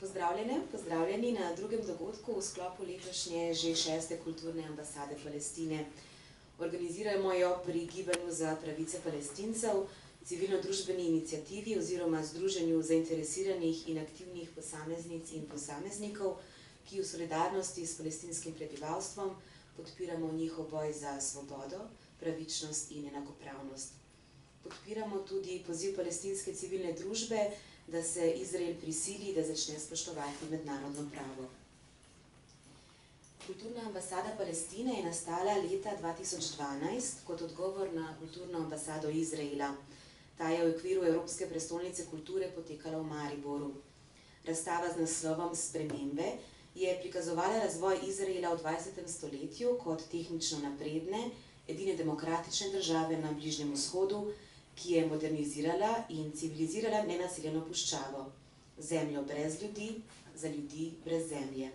Pozdravljeni na drugem dogodku v sklopu letošnje že 6. kulturne ambasade Palestine. Organiziramo jo pri Gibanju za pravice Palestincev, civilno-družbeni iniciativi oziroma združenju zainteresiranih in aktivnih posameznic in posameznikov, ki v solidarnosti s palestinskim prebivalstvom podpiramo njihov boj za svobodo, pravičnost in enakopravnost. Podpiramo tudi poziv palestinske civilne družbe, da se Izrael prisili, da začne spoštovati mednarodno pravo. Kulturna ambasada Palestine je nastala leta 2012 kot odgovor na kulturno ambasado Izraela. Ta je v okviru Evropske prestolnice kulture potekala v Mariboru. Razstava z naslovom Spremembe je prikazovala razvoj Izraela v 20. stoletju kot tehnično napredne, edine demokratične države na Bližnjem vzhodu, ki je modernizirala in civilizirala nenaseljeno puščavo, zemljo brez ljudi, za ljudi brez zemlje.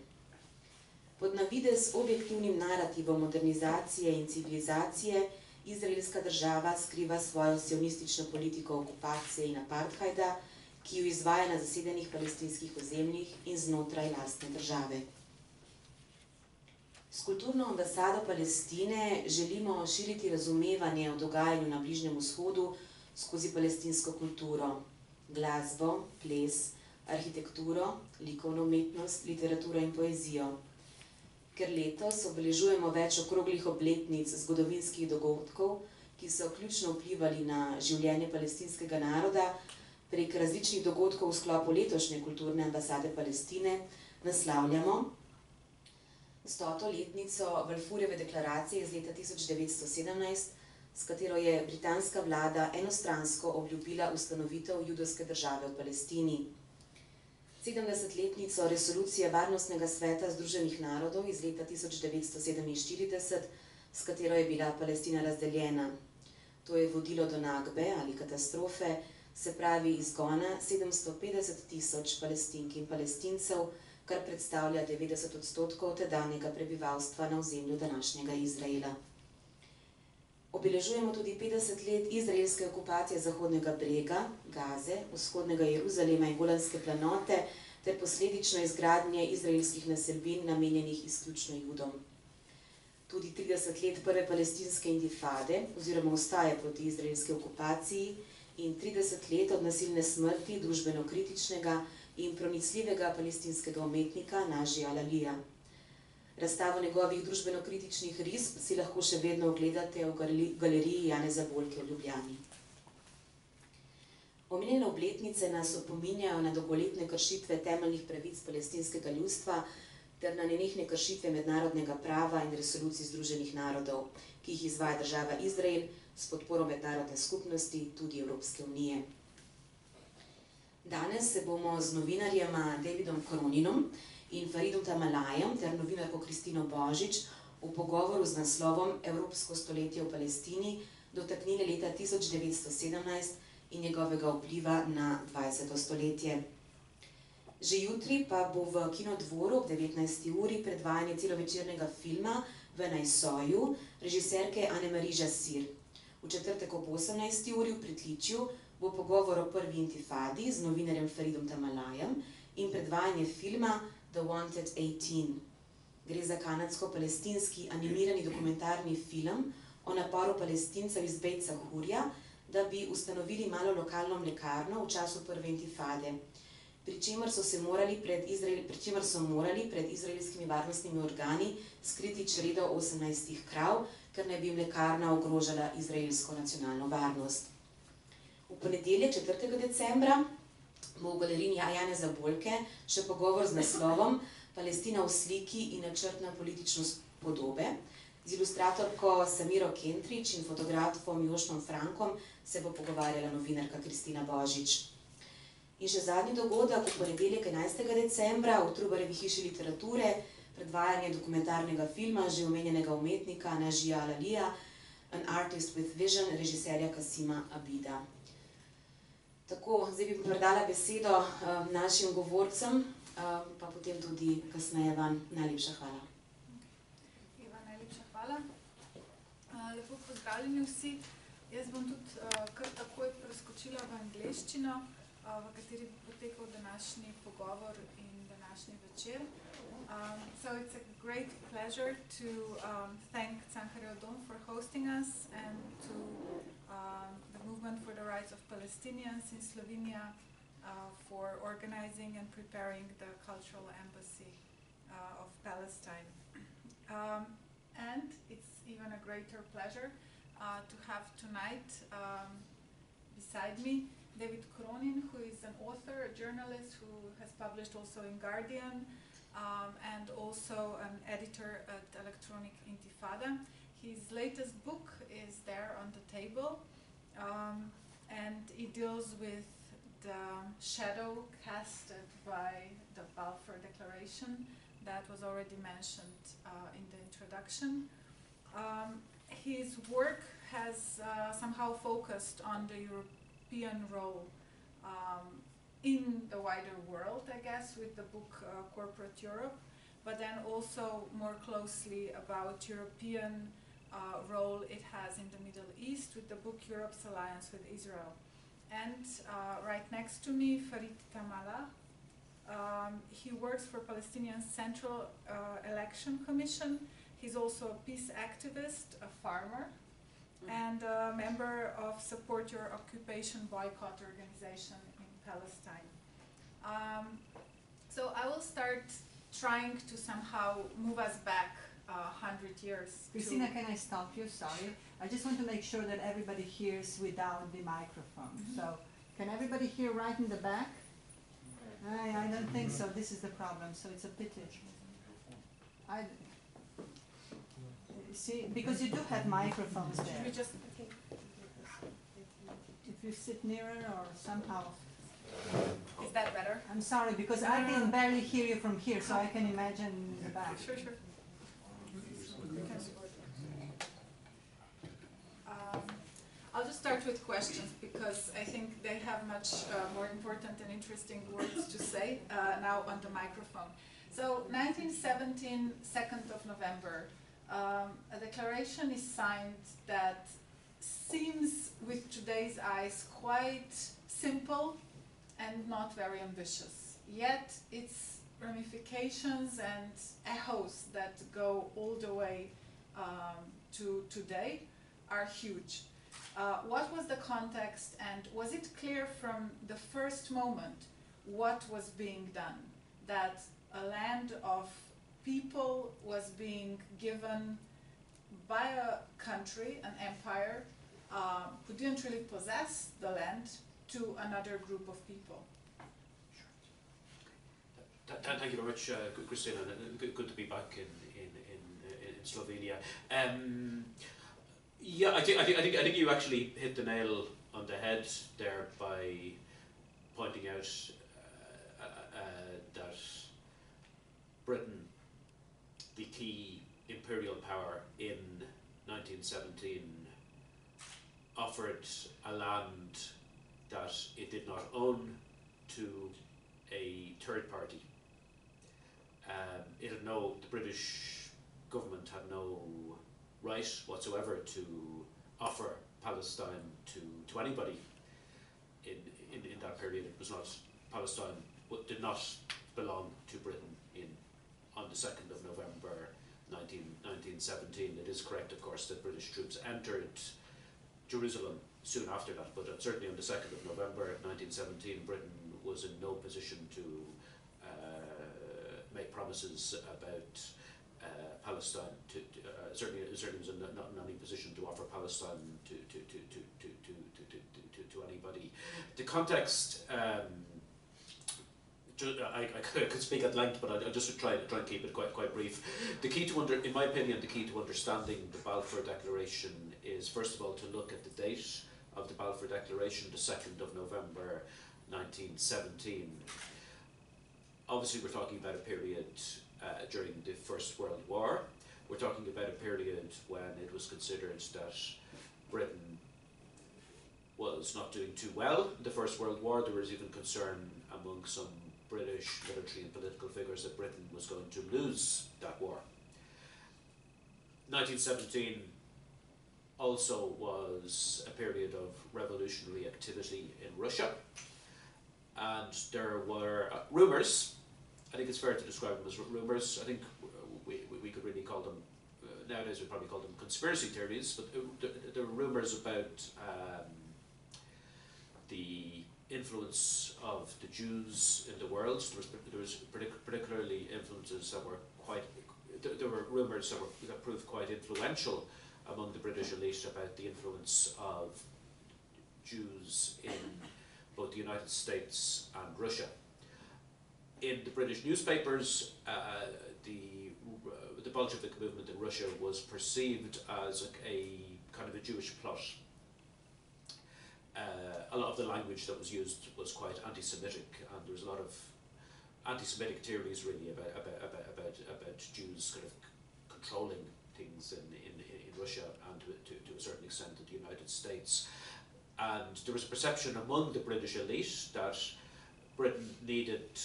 Pod navidez objektivnim narativom modernizacije in civilizacije izraelska država skriva svojo sionistično politiko okupacije in apartheida, ki jo izvaja na zasedenih palestinskih ozemljih in znotraj lastne države. S kulturno ambasado Palestine želimo širiti razumevanje o dogajanju na Bližnjem vzhodu skozi palestinsko kulturo, glasbo, ples, arhitekturo, likovno umetnost, literaturo in poezijo. Ker letos obeležujemo več okroglih obletnic zgodovinskih dogodkov, ki so ključno vplivali na življenje palestinskega naroda, prek različnih dogodkov v sklopu letošnje kulturne ambasade Palestine naslavljamo 100. letnico Balfourjeve deklaracije iz leta 1917, s katero je britanska vlada enostransko obljubila ustanovitev judovske države v Palestini. 70-letnico resolucije Varnostnega sveta Združenih narodov iz leta 1947, s katero je bila Palestina razdeljena. To je vodilo do Nakbe ali katastrofe, se pravi izgona 750 000 Palestink in Palestincev, kar predstavlja 90% tedanjega prebivalstva na ozemlju današnjega Izraela. Obeležujemo tudi 50 let izraelske okupacije Zahodnega brega, Gaze, vzhodnega Jeruzalema in Golanske planote ter posledično izgradnje izraelskih naselbin namenjenih izključno Judom. Tudi 30 let prve palestinske intifade oziroma ustaje proti izraelski okupaciji in 30 let od nasilne smrti družbeno kritičnega in pronicljivega palestinskega umetnika Nažija Lalija. Razstavo njegovih družbeno-kritičnih risb si lahko še vedno ogledate v galeriji Janeza Bolke v Ljubljani. Omenjene obletnice nas opominjajo na dolgoletne kršitve temeljnih pravic palestinskega ljudstva ter na nenehne kršitve mednarodnega prava in resolucij Združenih narodov, ki jih izvaja država Izrael s podporo mednarodne skupnosti, tudi Evropske unije. Danes se bomo z novinarjema Davidom Croninom in Fareedom Taamallahom ter novinarko Kristino Božič v pogovoru z naslovom Evropsko stoletje v Palestini dotaknili leta 1917 in njegovega vpliva na 20. stoletje. Že jutri pa bo v Kinodvoru ob 19. uri predvajanje celovečernega filma V Najsoju režiserke Anne-Marie Jassir. V četrtek ob 18. uri v Pritličju bo pogovor o prvi intifadi z novinarjem Fareedom Taamallahom in predvajanje filma The Wanted 18. Gre za kanadsko-palestinski animirani dokumentarni film o naporu Palestincev iz Bejt Sahurja, da bi ustanovili malo lokalno mlekarno v času prve intifade, pri čemer so morali pred izraelskimi varnostnimi organi skriti čredo 18 krav, ker naj bi mlekarna ogrožala izraelsko nacionalno varnost. V ponedeljek 4. decembra bo v galeriji Janeza Bolke še pogovor z naslovom Palestina v sliki in načrtna političnost podobe. Z ilustratorko Samiro Kentrič in fotografom Joštom Frankom se bo pogovarjala novinarka Kristina Božič. In še zadnji dogodek v ponedeljek 11. decembra v Trubarjevi hiši literature predvajanje dokumentarnega filma že omenjenega umetnika Nažija Lalija An Artist with Vision režiserja Kasima Abida. Tako, zdaj bi predala besedo našim govorcem, pa potem tudi kasneje vam. Najlepša hvala. Eva, najlepša hvala. Lepo pozdravljeni vsi. Jaz bom tudi kar takoj preskočila v angleščino, v kateri bo potekal današnji pogovor in današnji večer. So it's a great pleasure to thank Cankarjevem for hosting us and to the Movement for the Rights of Palestinians in Slovenia for organizing and preparing the Cultural Embassy of Palestine. And it's even a greater pleasure to have tonight beside me David Croninom, who is an author, a journalist who has published also in Guardian, and also an editor at Electronic Intifada. His latest book is there on the table, and it deals with the shadow casted by the Balfour Declaration that was already mentioned in the introduction. His work has somehow focused on the European role in the wider world, I guess, with the book Corporate Europe, but then also more closely about European role it has in the Middle East with the book Europe's Alliance with Israel. And right next to me, Fareedom. He works for Palestinian Central Election Commission. He's also a peace activist, a farmer, and a member of Support Your Occupation Boycott organization in Palestine. So I will start trying to somehow move us back 100 years. Kristina, can I stop you? Sorry. I just want to make sure that everybody hears without the microphone. So, can everybody hear right in the back? I don't think so. This is the problem, so it's a pity. See, because you do have microphones there. If you sit nearer or somehow. Is that better? I'm sorry, because I can barely hear you from here, so I can imagine the back. Sure. I'll just start with questions because I think they have much more important and interesting words to say now on the microphone. So 1917, 2nd of November, a declaration is signed that seems with today's eyes quite simple and not very ambitious. Yet its ramifications and echoes that go all the way to today are huge. What was the context, and was it clear from the first moment what was being done? That a land of people was being given by a country, an empire, who didn't really possess the land, to another group of people? Thank you very much, Kristina. Good to be back in Slovenia. Yeah, I think you actually hit the nail on the head there by pointing out that Britain, the key imperial power in 1917, offered a land that it did not own to a third party. The British government had no right whatsoever to offer Palestine to anybody in that period. It was not, Palestine did not belong to Britain on the 2nd of November 1917. It is correct, of course, that British troops entered Jerusalem soon after that, but certainly on the 2nd of November 1917, Britain was in no position to make promises about Palestine. Certainly was not in any position to offer Palestine to anybody. The context, I could speak at length, but I'll just try and keep it quite brief. The key to in my opinion, the key to understanding the Balfour Declaration is, first of all, to look at the date of the Balfour Declaration, the 2nd of November 1917. Obviously, we're talking about a period during the First World War. We're talking about a period when it was considered that Britain was not doing too well in the First World War. There was even concern among some British military and political figures that Britain was going to lose that war. 1917 also was a period of revolutionary activity in Russia, and there were rumours I think it's fair to describe them as rumours. I think we could really call them, nowadays we'd probably call them conspiracy theories, but there are rumours about the influence of the Jews in the world. There was particularly influences that were quite, there were rumours that proved quite influential among the British elite about the influence of Jews in both the United States and Russia. In the British newspapers, the Bolshevik movement in Russia was perceived as a kind of a Jewish plot. A lot of the language that was used was quite anti-Semitic, and there was a lot of anti-Semitic theories really about Jews kind of controlling things in Russia and to a certain extent in the United States. And there was a perception among the British elite that Britain needed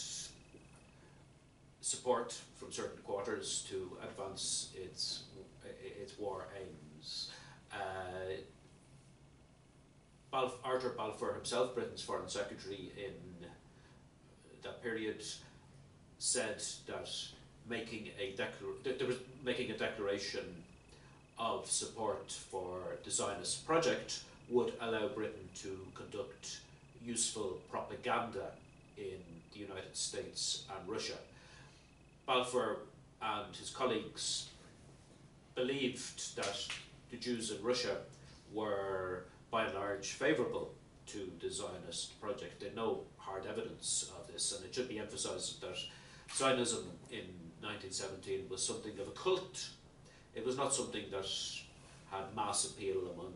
support from certain quarters to advance its war aims. Arthur Balfour himself, Britain's Foreign Secretary in that period, said that making a declaration of support for the Zionist project would allow Britain to conduct useful propaganda in the United States and Russia. Balfour and his colleagues believed that the Jews in Russia were by and large favourable to the Zionist project. They had no hard evidence of this, and it should be emphasised that Zionism in 1917 was something of a cult. It was not something that had mass appeal among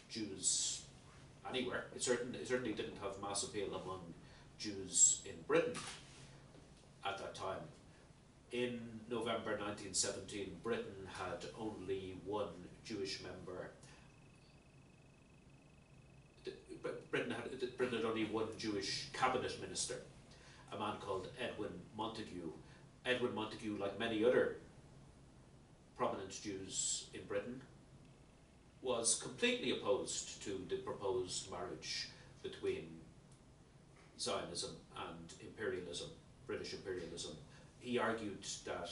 Jews anywhere. It certainly didn't have mass appeal among Jews in Britain at that time. In November 1917, Britain had only one Jewish member. Britain had only one Jewish cabinet minister, a man called Edwin Montagu. Edwin Montagu, like many other prominent Jews in Britain, was completely opposed to the proposed marriage between Zionism and imperialism, British imperialism. He argued that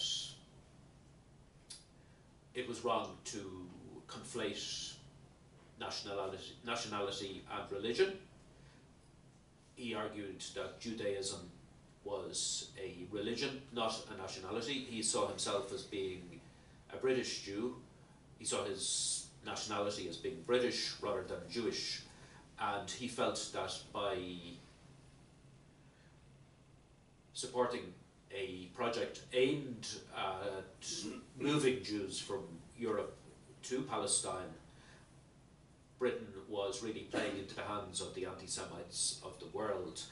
it was wrong to conflate nationality and religion. He argued that Judaism was a religion, not a nationality. He saw himself as being a British Jew. He saw his nationality as being British rather than Jewish, and he felt that by supporting a project aimed at moving Jews from Europe to Palestine, Britain was really playing into the hands of the anti-Semites of the world.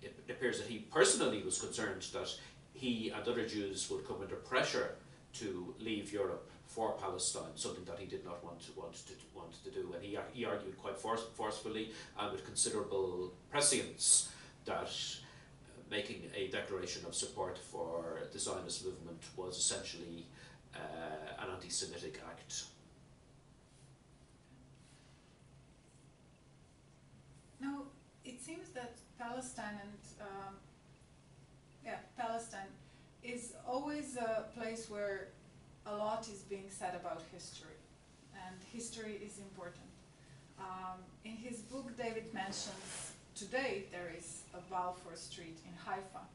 It appears that he personally was concerned that he and other Jews would come under pressure to leave Europe for Palestine, something that he did not want to do. And he argued quite forcefully and with considerable prescience that making a declaration of support for the Zionist movement was essentially an anti-Semitic act. Now, it seems that Palestine is always a place where a lot is being said about history, and history is important. In his book, David mentions today there is a Balfour Street in Haifa.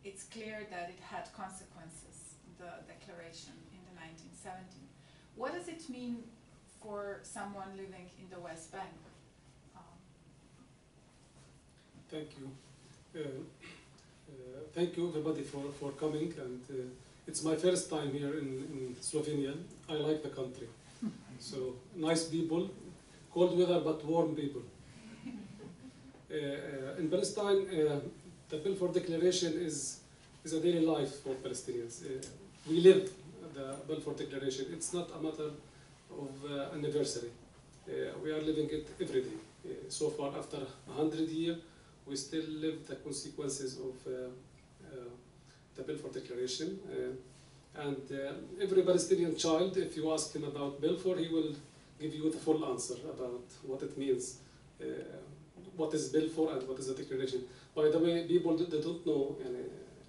It's clear that it had consequences, the declaration in the 1970s. What does it mean for someone living in the West Bank? Thank you. Thank you everybody for coming, and it's my first time here in Slovenia. I like the country. So nice people, cold weather but warm people. In Palestine, the Balfour Declaration is a daily life for Palestinians. We live the Balfour Declaration. It's not a matter of anniversary. We are living it every day. So far, after 100 years, we still live the consequences of the Balfour Declaration. And every Palestinian child, if you ask him about Balfour, he will give you the full answer about what it means, what is Balfour and what is the declaration. By the way, people that don't know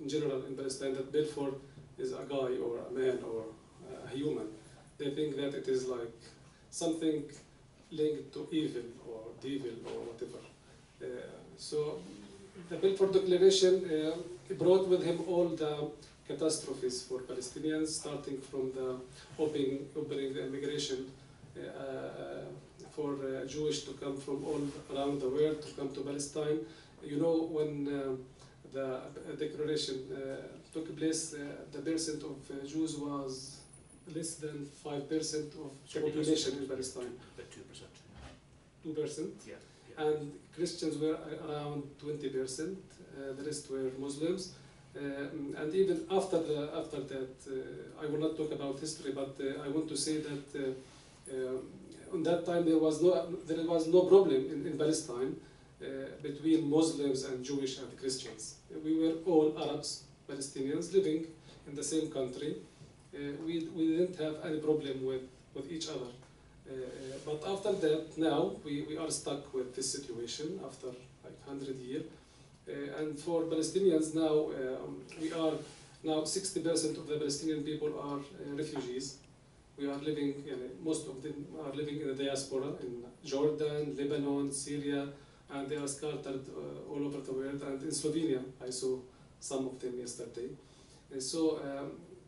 in general in Palestine that Balfour is a guy or a man or a human. They think that it is like something linked to evil or devil or whatever. So the Balfour Declaration brought with him all the catastrophes for Palestinians, starting from the opening the immigration for Jewish to come from all around the world to come to Palestine. You know, when the declaration took place, the percent of Jews was less than 5% of the population in Palestine. About 2%. 2%. Yeah. And Christians were around 20%. The rest were Muslims. And even after that, I will not talk about history, but I want to say that on that time there was no problem in Palestine between Muslims and Jewish and Christians. We were all Arabs, Palestinians, living in the same country. We didn't have any problem with each other. But after that, now we are stuck with this situation after like 100 years. And for Palestinians now, we are now 60% of the Palestinian people are refugees. We are living, most of them are living in the diaspora in Jordan, Lebanon, Syria, and they are scattered all over the world. And in Slovenia, I saw some of them yesterday. So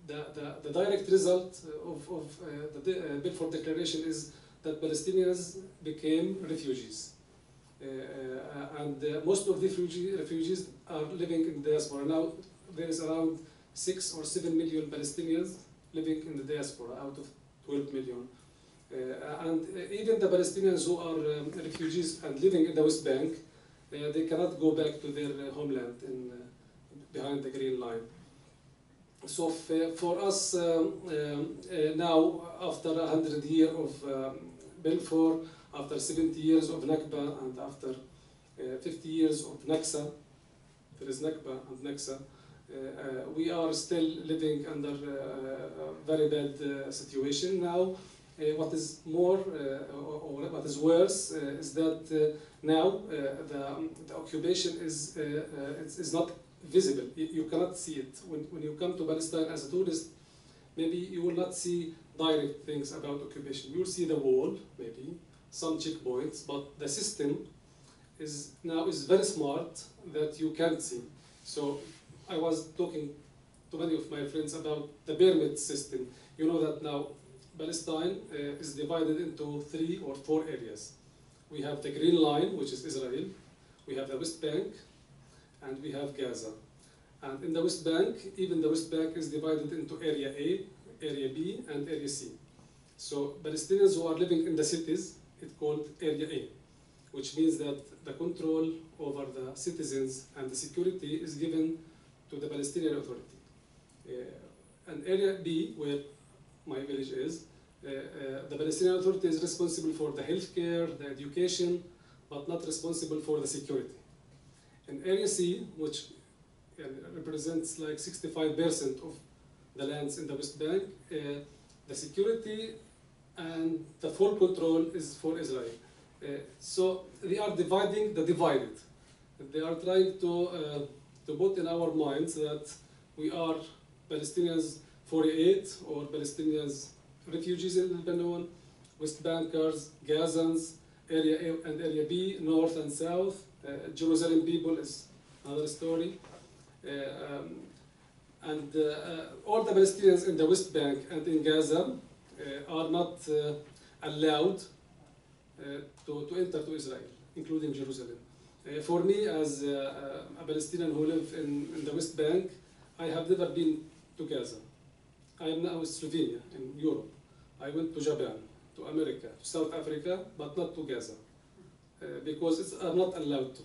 the direct result of the Balfour Declaration is that Palestinians became refugees. And most of the refugees are living in the diaspora. Now there is around 6 or 7 million Palestinians living in the diaspora out of 12 million. And even the Palestinians who are refugees and living in the West Bank, they cannot go back to their homeland behind the Green Line. So for us now, after 100 years of Balfour, after 70 years of Nakba, and after 50 years of Naksa, there is Nakba and Naksa, we are still living under a very bad situation. Now, what is more, or what is worse, is that now the occupation is not visible. You cannot see it. When you come to Palestine as a tourist, maybe you will not see direct things about occupation. You will see the wall, maybe, some checkpoints, but the system is very smart that you can't see. So I was talking to many of my friends about the pyramid system. You know that now Palestine is divided into 3 or 4 areas. We have the Green Line, which is Israel. We have the West Bank, and we have Gaza. And in the West Bank, even the West Bank is divided into Area A, Area B, and Area C. So Palestinians who are living in the cities, it's called Area A, which means that the control over the citizens and the security is given to the Palestinian Authority. And Area B, where my village is, the Palestinian Authority is responsible for the healthcare, the education, but not responsible for the security. In Area C, which represents like 65% of the lands in the West Bank, the security and the full control is for Israel. So they are dividing the divided. They are trying to put in our minds that we are Palestinians 48 or Palestinians refugees in Lebanon, West Bankers, Gazans, Area A and Area B, North and South. Jerusalem people is another story. And all the Palestinians in the West Bank and in Gaza are not allowed to enter to Israel, including Jerusalem. For me, as a Palestinian who live in the West Bank, I have never been to Gaza. I am now in Slovenia, in Europe. I went to Japan, to America, to South Africa, but not to Gaza, because I'm not allowed to.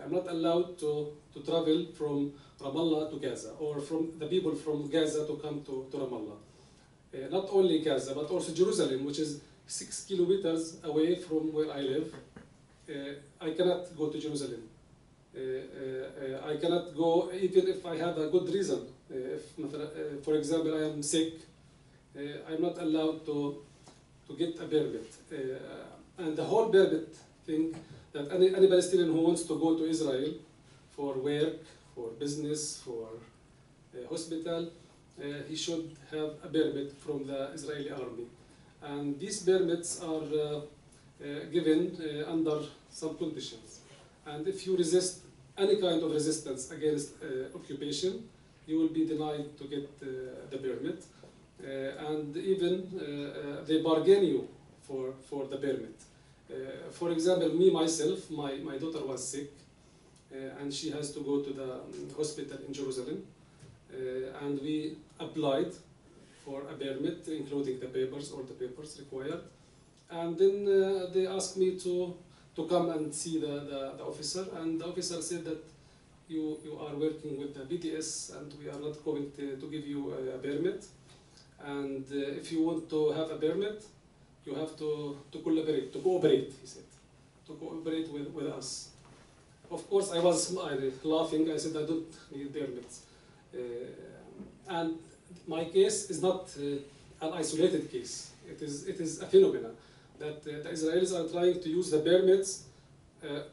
I'm not allowed to travel from Ramallah to Gaza, or from the people from Gaza to come to Ramallah. Not only Gaza, but also Jerusalem, which is 6 kilometers away from where I live. I cannot go to Jerusalem. I cannot go even if I have a good reason. For example, I am sick, I'm not allowed to get a permit. And the whole permit thing, that any Palestinian who wants to go to Israel for work, for business, for hospital, he should have a permit from the Israeli army. And these permits are given under some conditions. And if you resist any kind of resistance against occupation, you will be denied to get the permit. And even they bargain you for the permit. For example, me, myself, my daughter was sick, and she has to go to the hospital in Jerusalem. And we applied for a permit, including the papers, all the papers required. And then they asked me to come and see the officer, and the officer said that you are working with the BDS and we are not going to give you a permit. And if you want to have a permit, you have to cooperate, he said, to cooperate with us. Of course, I was laughing. I said, I don't need permits. And my case is not an isolated case. It is a phenomenon that the Israelis are trying to use the permits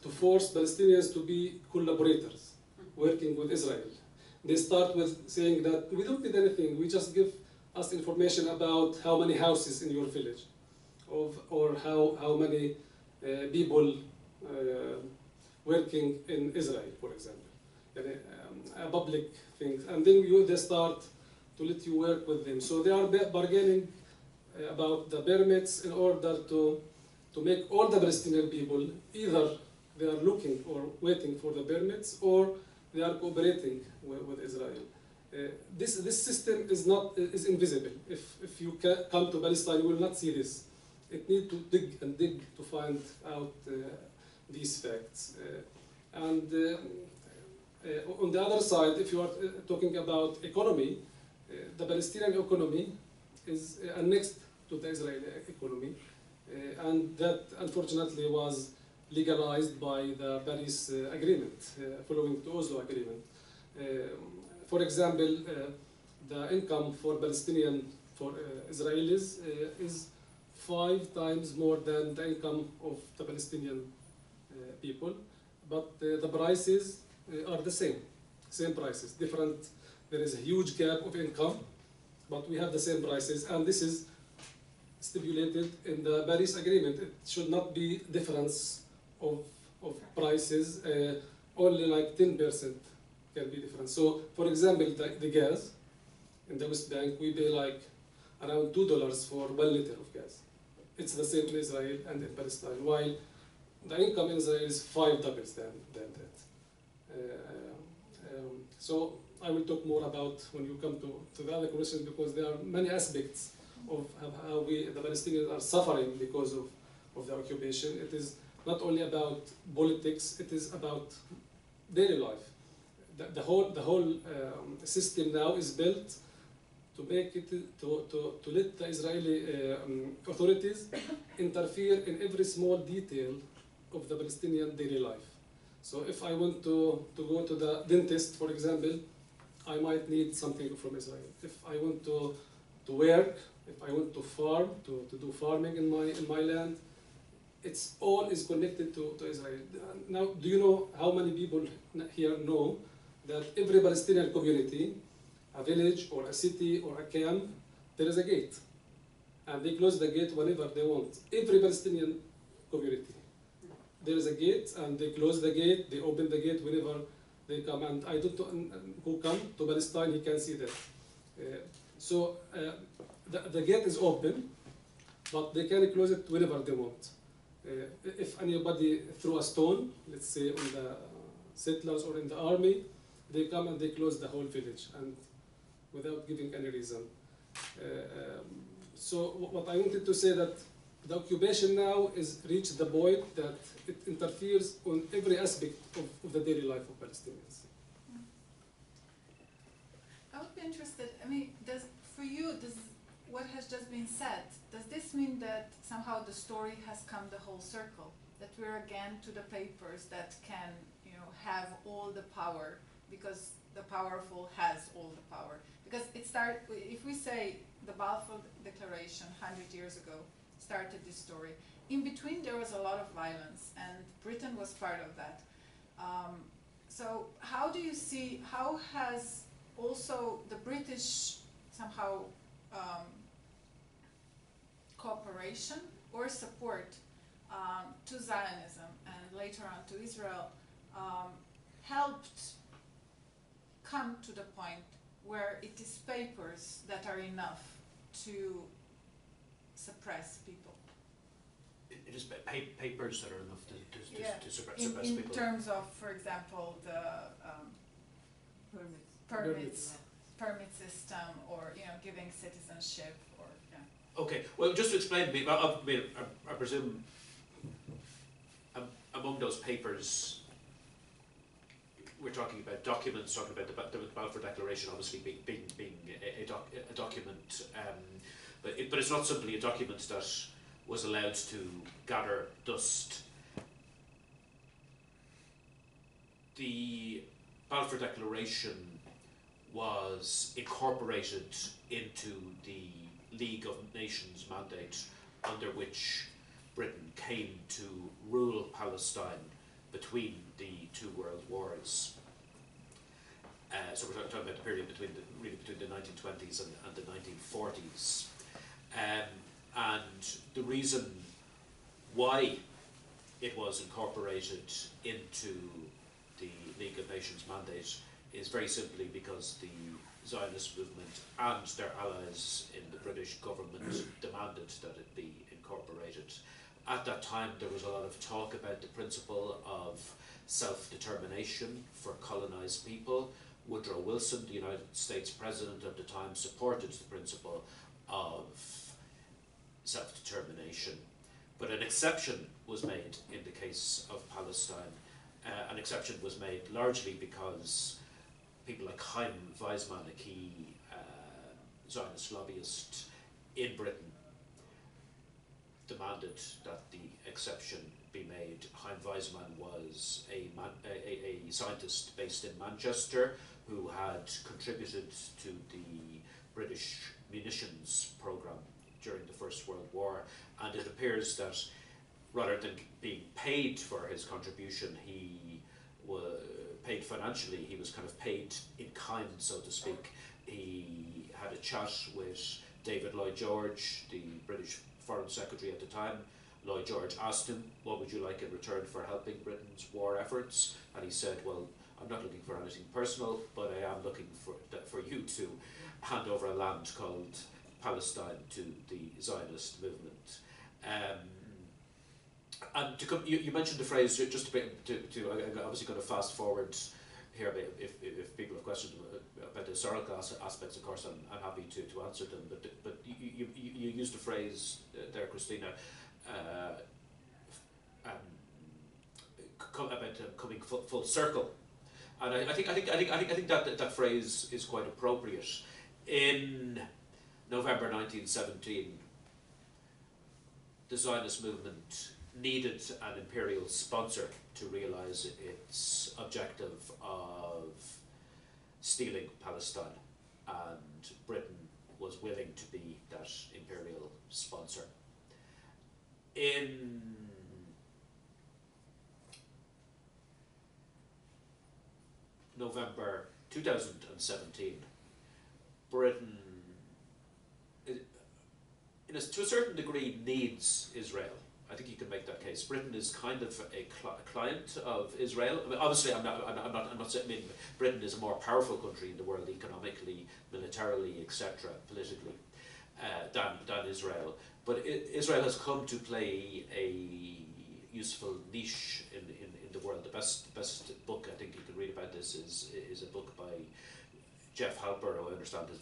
to force Palestinians to be collaborators, working with Israel. They start with saying that we don't need anything, we just give us information about how many houses in your village, or how many people working in Israel, for example. A public thing. And then they start to let you work with them. So they are bargaining about the permits in order to make all the Palestinian people, either they are looking or waiting for the permits, or they are cooperating with Israel. This system is invisible. If you come to Palestine, you will not see this. It needs to dig and dig to find out these facts. On the other side, if you are talking about economy, the Palestinian economy is annexed to the Israeli economy, and that unfortunately was legalized by the Paris Agreement, following the Oslo Agreement. For example, the income for Palestinian, for Israelis, is 5 times more than the income of the Palestinian people, but the prices are the same prices, different. There is a huge gap of income, but we have the same prices, and this is stipulated in the Paris Agreement. It should not be difference of prices, only like 10% can be different. So, for example, the gas in the West Bank, we pay like around $2 for 1 liter of gas. It's the same in Israel and in Palestine, while the income in Israel is 5 times than that. So I will talk more about when you come to the other questions, because there are many aspects of how the Palestinians are suffering because of the occupation. It is not only about politics, it is about daily life. The whole system now is built to make it to let the Israeli authorities interfere in every small detail of the Palestinian daily life. So if I want to go to the dentist, for example, I might need something from Israel. If I want to work, if I want to farm, to do farming in my land, it's all is connected to Israel. Now, do you know how many people here know that every Palestinian community, a village or a city or a camp, there is a gate, and they close the gate whenever they want. Every Palestinian community, there is a gate, and they close the gate, they open the gate whenever they come. And I don't know who come to Palestine, he can see that. So the gate is open, but they can close it whenever they want. If anybody throw a stone, let's say on the settlers or in the army, they come and they close the whole village, and without giving any reason. So what I wanted to say, that the occupation now is reached the point that it interferes on every aspect of the daily life of Palestinians. I would be interested, I mean, for you, what has just been said, does this mean that somehow the story has come the whole circle? That we're again to the papers that can, have all the power, because the powerful has all the power? Because if we say the Balfour Declaration 100 years ago started this story, in between there was a lot of violence, and Britain was part of that. So how do you see, how has also the British somehow cooperation or support to Zionism and later on to Israel helped come to the point where it is papers that are enough to suppress people? It is papers that are enough to suppress in people. In terms of, for example, the permit system, or giving citizenship, or Okay, well, just to explain, I presume among those papers, we're talking about documents, talking about the Balfour Declaration, obviously being a document, but it's not simply a document that was allowed to gather dust. The Balfour Declaration was incorporated into the League of Nations mandate, under which Britain came to rule Palestine between the two world wars. So we're talking about the period between the 1920s and the 1940s. And the reason why it was incorporated into the League of Nations mandate is very simply because the Zionist movement and their allies in the British government demanded that it be incorporated. At that time, there was a lot of talk about the principle of self-determination for colonized people. Woodrow Wilson, the United States President at the time, supported the principle of self-determination. But an exception was made in the case of Palestine. An exception was made largely because people like Chaim Weizmann, a key Zionist lobbyist in Britain, demanded that the exception be made. Chaim Weizmann was a scientist based in Manchester who had contributed to the British munitions programme during the First World War, and it appears that rather than being paid for his contribution, he was paid financially. He was kind of paid in kind, so to speak. He had a chat with David Lloyd George, the British Foreign Secretary at the time. Lloyd George asked him, what would you like in return for helping Britain's war efforts? And he said, well, I'm not looking for anything personal, but I am looking for you to hand over a land called Palestine to the Zionist movement. And to come, you mentioned the phrase, just a bit, I'm obviously going to fast forward here, but if people have questions about the historical aspects, of course, I'm happy to answer them. But you used the phrase there, Kristina, about coming full circle, and I think that phrase is quite appropriate. In November 1917, the Zionist movement needed an imperial sponsor to realise its objective of stealing Palestine, and Britain was willing to be that imperial sponsor. In November 2017, Britain, to a certain degree, needs Israel. I think you can make that case. Britain is kind of a client of Israel. I mean, obviously, I'm not saying. I mean, Britain is a more powerful country in the world economically, militarily, etc., politically, than Israel. But Israel has come to play a useful niche in the world. The best book I think you can read about this is a book by Jeff Halper, who I understand has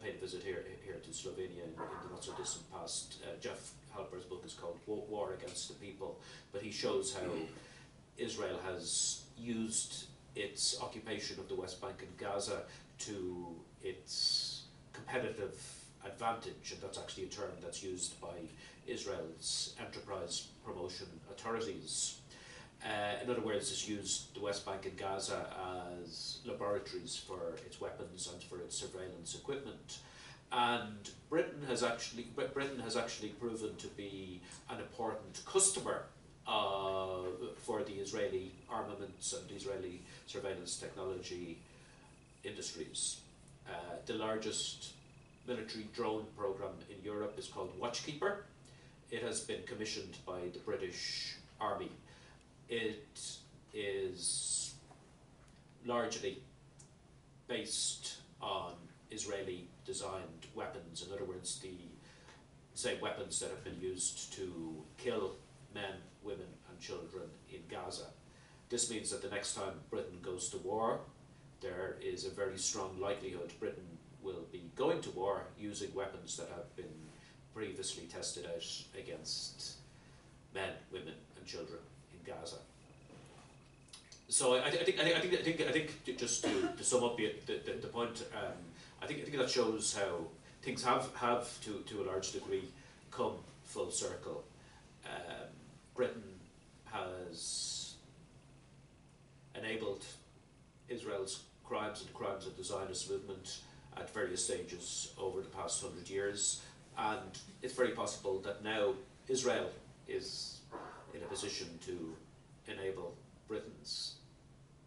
paid a visit here to Slovenia in the not so distant past. Jeff Halper's book is called War Against the People, but he shows how Israel has used its occupation of the West Bank and Gaza to its competitive advantage, and that's actually a term that's used by Israel's enterprise promotion authorities. In other words, it's used the West Bank and Gaza as laboratories for its weapons and for its surveillance equipment. And Britain has actually proven to be an important customer of for the Israeli armaments and Israeli surveillance technology industries. The largest military drone program in Europe is called Watchkeeper. It has been commissioned by the British Army. It is largely based on Israeli designed weapons, in other words, the same weapons that have been used to kill men, women and children in Gaza. This means that the next time Britain goes to war, there is a very strong likelihood Britain will be going to war using weapons that have been previously tested out against men, women and children in Gaza. So I think just to sum up the point, I think that shows how things have to a large degree come full circle. Britain has enabled Israel's crimes and the crimes of the Zionist movement at various stages over the past 100 years, and it's very possible that now Israel is in a position to enable Britain's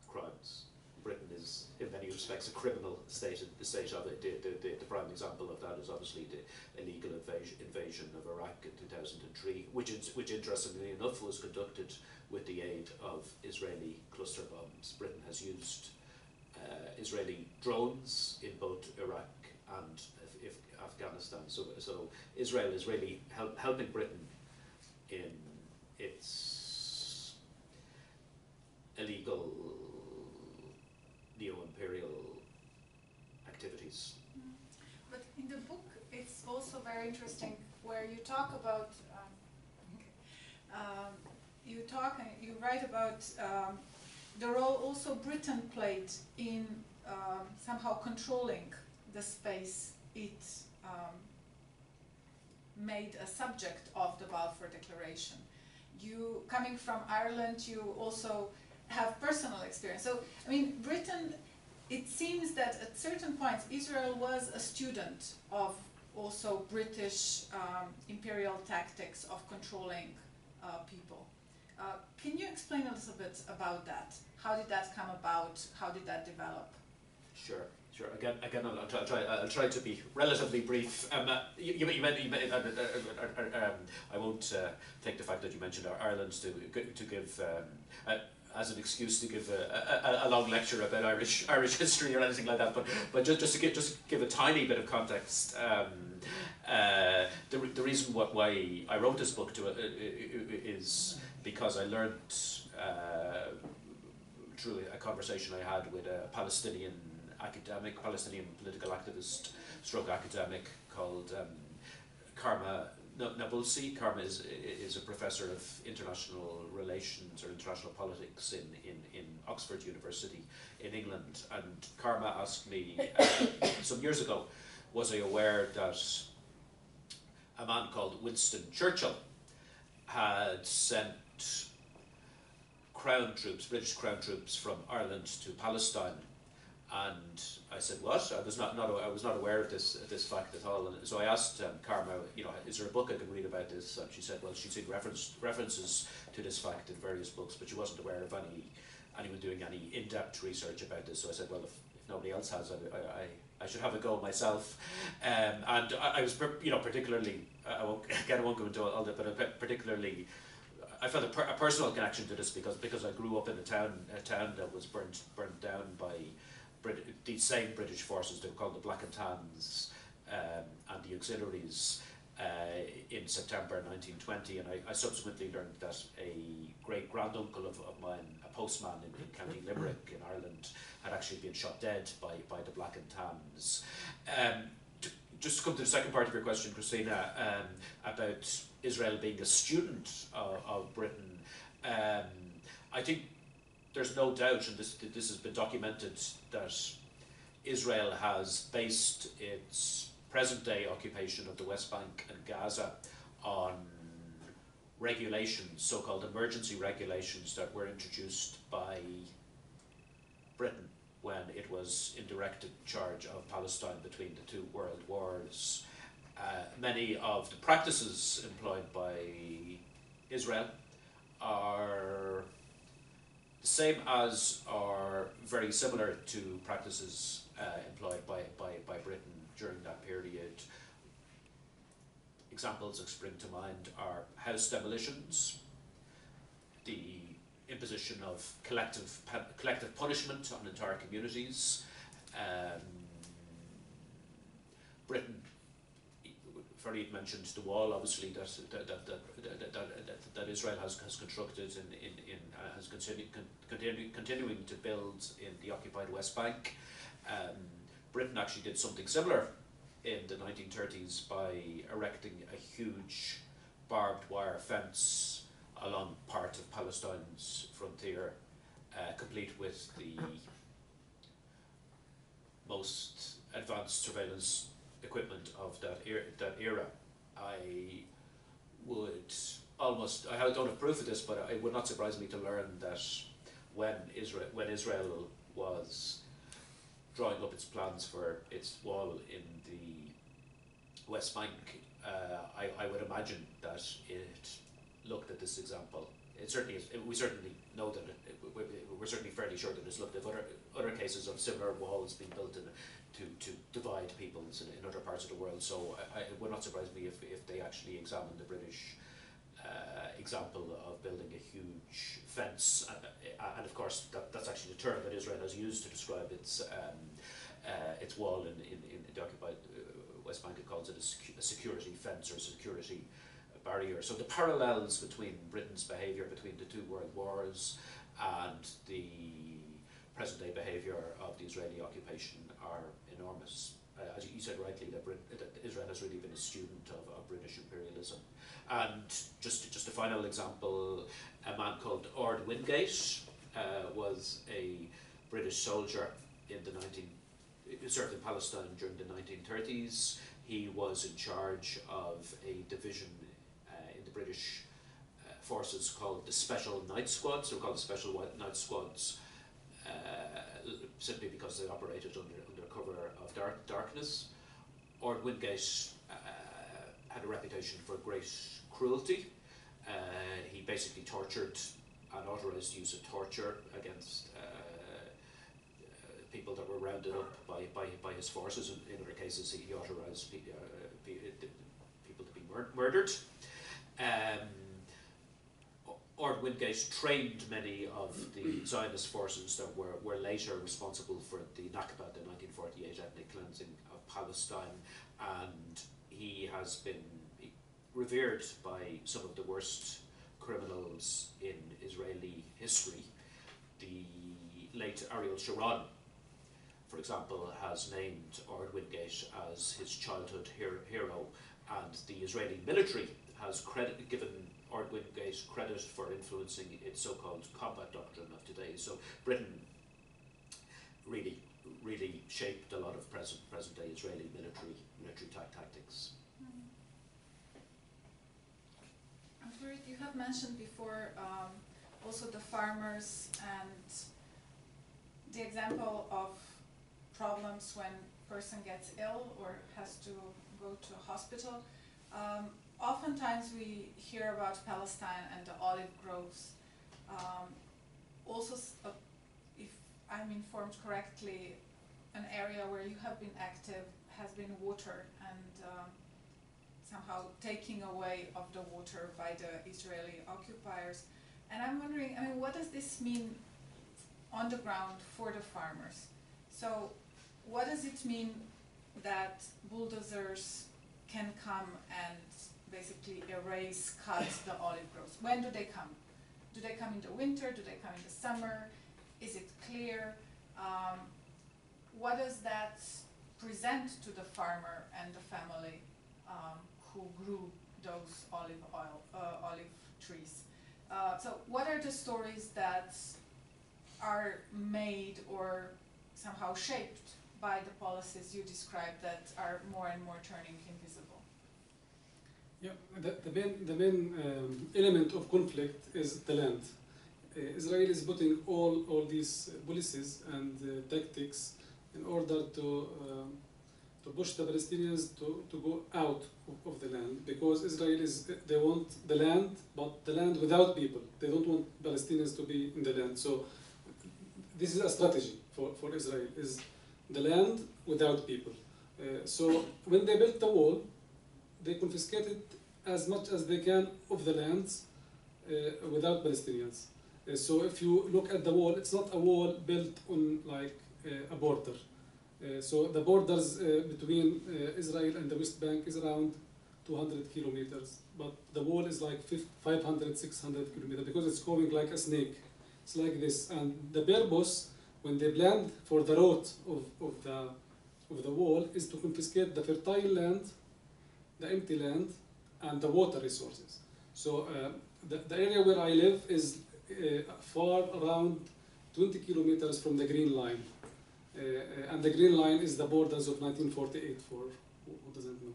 crimes. Britain is, in many respects, a criminal state. The state of it. The prime example of that is obviously the illegal invasion of Iraq in 2003, which interestingly enough was conducted with the aid of Israeli cluster bombs. Britain has used Israeli drones in both Iraq and Afghanistan. So Israel is really helping Britain in its illegal neo-imperial activities. But in the book, it's also very interesting where you talk about, you write about the role also Britain played in somehow controlling the space it made a subject of the Balfour Declaration. You, coming from Ireland, you also have personal experience. So, I mean, Britain, it seems that at certain points Israel was a student of also British imperial tactics of controlling people. Can you explain a little bit about that? How did that come about? How did that develop? Sure. Again, I'll try to be relatively brief. You mentioned, I won't take the fact that you mentioned Ireland to give as an excuse to give a long lecture about Irish history or anything like that. But just to give a tiny bit of context. The reason why I wrote this book is because I learned through a conversation I had with a Palestinian political activist, stroke academic called Karma Nabulsi. Karma is a professor of international relations or international politics in Oxford University in England. And Karma asked me some years ago, was I aware that a man called Winston Churchill had sent British crown troops from Ireland to Palestine? And I said, what? I was not aware of this fact at all. And so I asked Karma, is there a book I can read about this? And she said, well, she'd seen references to this fact in various books, but she wasn't aware of anyone doing any in-depth research about this. So I said, well, if nobody else has, I should have a go myself. And I was, particularly, I won't go into all that, but particularly, I felt a personal connection to this because I grew up in a town that was burnt down by these same British forces. They were called the Black and Tans and the auxiliaries in September 1920, and I subsequently learned that a great granduncle of mine, a postman in County Limerick in Ireland, had actually been shot dead by the Black and Tans. Just to come to the second part of your question, Kristina, about Israel being a student of Britain, I think there's no doubt, and this has been documented, that Israel has based its present-day occupation of the West Bank and Gaza on regulations, so-called emergency regulations, that were introduced by Britain when it was in direct charge of Palestine between the two world wars. Many of the practices employed by Israel are same as or very similar to practices employed by Britain during that period. Examples that spring to mind are house demolitions, the imposition of collective punishment on entire communities. Britain, Fareed mentioned the wall, obviously, that Israel has constructed and has continuing to build in the occupied West Bank. Britain actually did something similar in the 1930s by erecting a huge barbed wire fence along part of Palestine's frontier, complete with the most advanced surveillance equipment of that era. I don't have proof of this, but it would not surprise me to learn that when Israel was drawing up its plans for its wall in the West Bank, I would imagine that it looked at this example. It certainly is. We certainly know that we're certainly fairly sure that it's looked at other cases of similar walls being built to divide peoples in other parts of the world. So it would not surprise me if they actually examined the British example of building a huge fence, and of course that's actually the term that Israel has used to describe its wall in the occupied West Bank. It calls it a security fence or security barrier. So the parallels between Britain's behaviour between the two world wars and the present day behaviour of the Israeli occupation are enormous. As you said rightly, that Israel has really been a student of British imperialism. And just a final example, a man called Ord Wingate was a British soldier who served in Palestine during the 1930s. He was in charge of a division in the British forces called the Special Night Squads. They were called the Special Night Squads simply because they operated under cover of darkness. Ord Wingate had a reputation for great cruelty. He basically tortured and authorised use of torture against people that were rounded up by his forces. In other cases, he authorised people to be murdered. Ord Wingate trained many of the Zionist forces that were later responsible for the Nakba, the 1948 ethnic cleansing of Palestine, and he has been revered by some of the worst criminals in Israeli history. The late Ariel Sharon, for example, has named Ord Wingate as his childhood hero, and the Israeli military has given Ord Wingate credit for influencing its so-called combat doctrine of today. So Britain really shaped a lot of present-day Israeli military tactics. You have mentioned before also the farmers and the example of problems when a person gets ill or has to go to a hospital. Oftentimes we hear about Palestine and the olive groves. Also, if I'm informed correctly, an area where you have been active has been water and somehow taking away of the water by the Israeli occupiers. And I'm wondering, what does this mean on the ground for the farmers? So what does it mean that bulldozers can come and basically cut the olive groves? When do they come? Do they come in the winter? Do they come in the summer? Is it clear? What does that present to the farmer and the family who grew those olive trees? So what are the stories that are made or somehow shaped by the policies you described that are more and more turning invisible? Yeah, the main element of conflict is the land. Israel is putting all these policies and tactics in order to to push the Palestinians to go out of the land, because Israel they want the land, but the land without people. They don't want Palestinians to be in the land. So this is a strategy for Israel, is the land without people. So when they built the wall, they confiscated as much as they can of the lands without Palestinians. So if you look at the wall, it's not a wall built on like a border. So the borders between Israel and the West Bank is around 200 kilometers, but the wall is like 500, 600 kilometers, because it's going like a snake. It's like this, and the purpose, when they planned for the road of the wall, is to confiscate the fertile land, the empty land, and the water resources. So the area where I live is far around 20 kilometers from the Green Line. And the Green Line is the borders of 1948, for who doesn't know.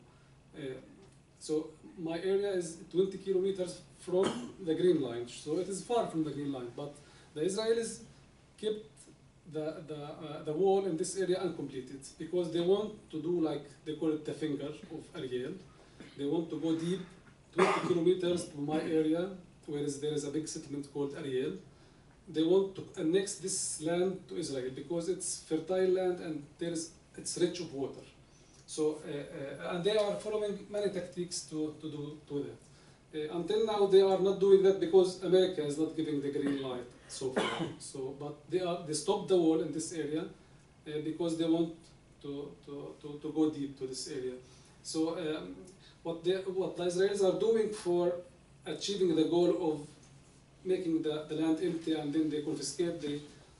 So my area is 20 kilometers from the Green Line, so it is far from the Green Line. But the Israelis kept the wall in this area uncompleted, because they want to do, like they call it, the finger of Ariel. They want to go deep 20 kilometers to my area, whereas there is a big settlement called Ariel. They want to annex this land to Israel because it's fertile land and it's rich of water. So and they are following many tactics to do that. Until now, they are not doing that because America is not giving the green light so far. So, but they stopped the wall in this area because they want to go deep to this area. So what the Israelis are doing for achieving the goal of making the land empty and then they confiscate,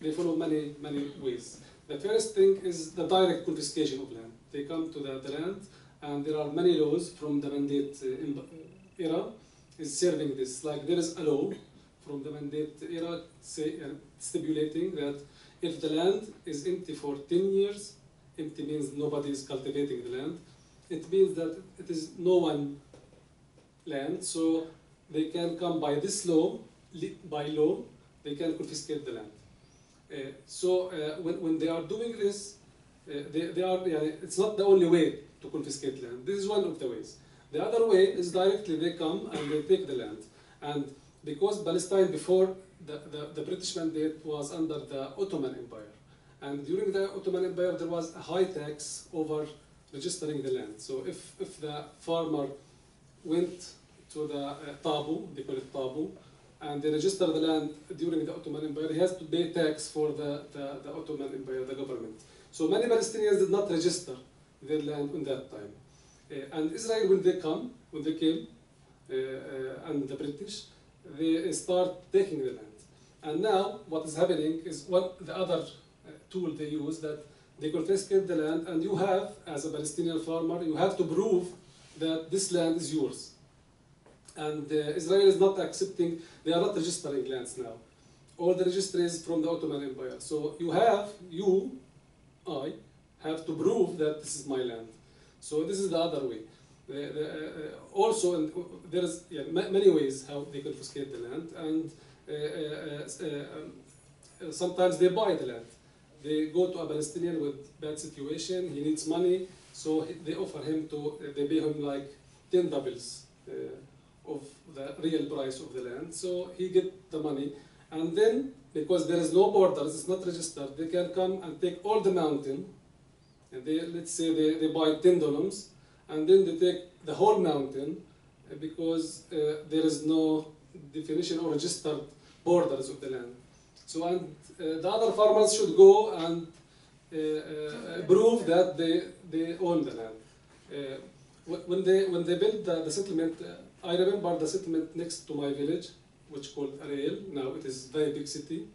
they follow many ways. The first thing is the direct confiscation of land. They come to the land, and there are many laws from the Mandate era is serving this. Like there is a law from the Mandate era stipulating that if the land is empty for 10 years, empty means nobody is cultivating the land, it means that it is no one land, so they can come by this law, by law, they can confiscate the land. When they are doing this, it's not the only way to confiscate land. This is one of the ways. The other way is directly they come and they take the land. And because Palestine before the British Mandate was under the Ottoman Empire, and during the Ottoman Empire there was a high tax over registering the land. So if the farmer went to the tabu, they call it tabu, and they register the land during the Ottoman Empire, he has to pay tax for the Ottoman Empire, the government. So many Palestinians did not register their land in that time. And Israel, when they came, and the British, they start taking the land. And now what is happening is the other tool they use, that they confiscate the land, and you have, as a Palestinian farmer, you have to prove that this land is yours. And Israel is not accepting, they are not registering lands now. All the registry is from the Ottoman Empire. So I have to prove that this is my land. So this is the other way. Also, there is many ways how they confiscate the land, and sometimes they buy the land. They go to a Palestinian with bad situation, he needs money, so they offer him they pay him like 10 doubles of the real price of the land, so he get the money. And then, because there is no borders, it's not registered, they can come and take all the mountain, and let's say they buy 10 dunams, and then they take the whole mountain, because there is no definition or registered borders of the land. So, and the other farmers should go and prove that they own the land. When they built the settlement, I remember the settlement next to my village, which called Ariel. Now it is a very big city,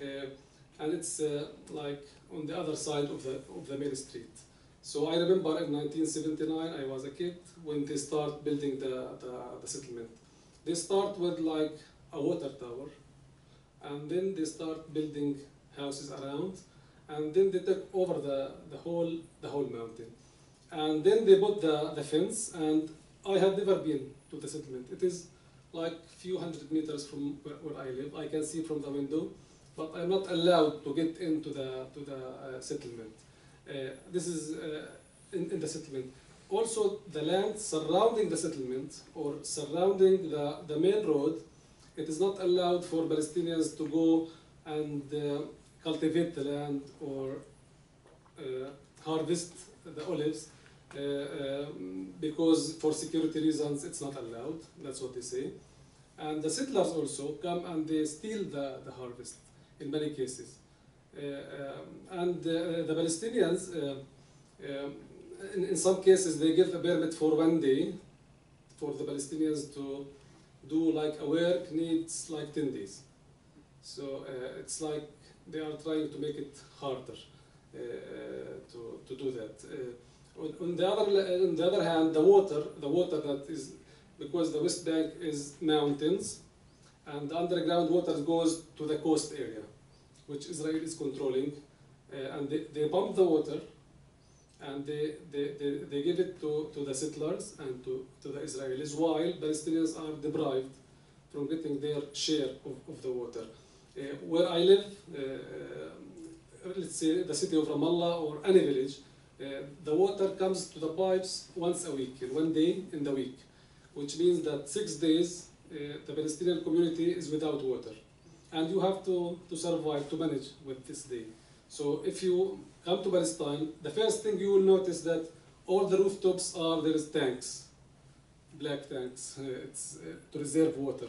and it's like on the other side of the main street. So I remember in 1979, I was a kid when they start building the settlement. They start with like a water tower, and then they start building houses around, and then they take over the whole mountain, and then they put the fence. And I have never been to the settlement. It is like few hundred meters from where I live. I can see from the window, but I'm not allowed to get into the settlement. This is in the settlement. Also, the land surrounding the settlement or surrounding the main road, it is not allowed for Palestinians to go and cultivate the land or harvest the olives because for security reasons it's not allowed. That's what they say. And the settlers also come and they steal the harvest in many cases. And the Palestinians, in some cases, they give a permit for 1 day for the Palestinians to do like a work needs like 10 days. So it's like they are trying to make it harder to do that. On the other hand, the water that is, because the West Bank is mountains, and the underground water goes to the coast area, which Israel is controlling, and they pump the water, and they give it to the settlers and to the Israelis, while Palestinians are deprived from getting their share of the water. Where I live, let's say the city of Ramallah or any village, the water comes to the pipes once a week, in 1 day in the week, which means that 6 days the Palestinian community is without water. And you have to survive, to manage with this day. So if you come to Palestine, the first thing you will notice that all the rooftops there is tanks, black tanks, it's to reserve water.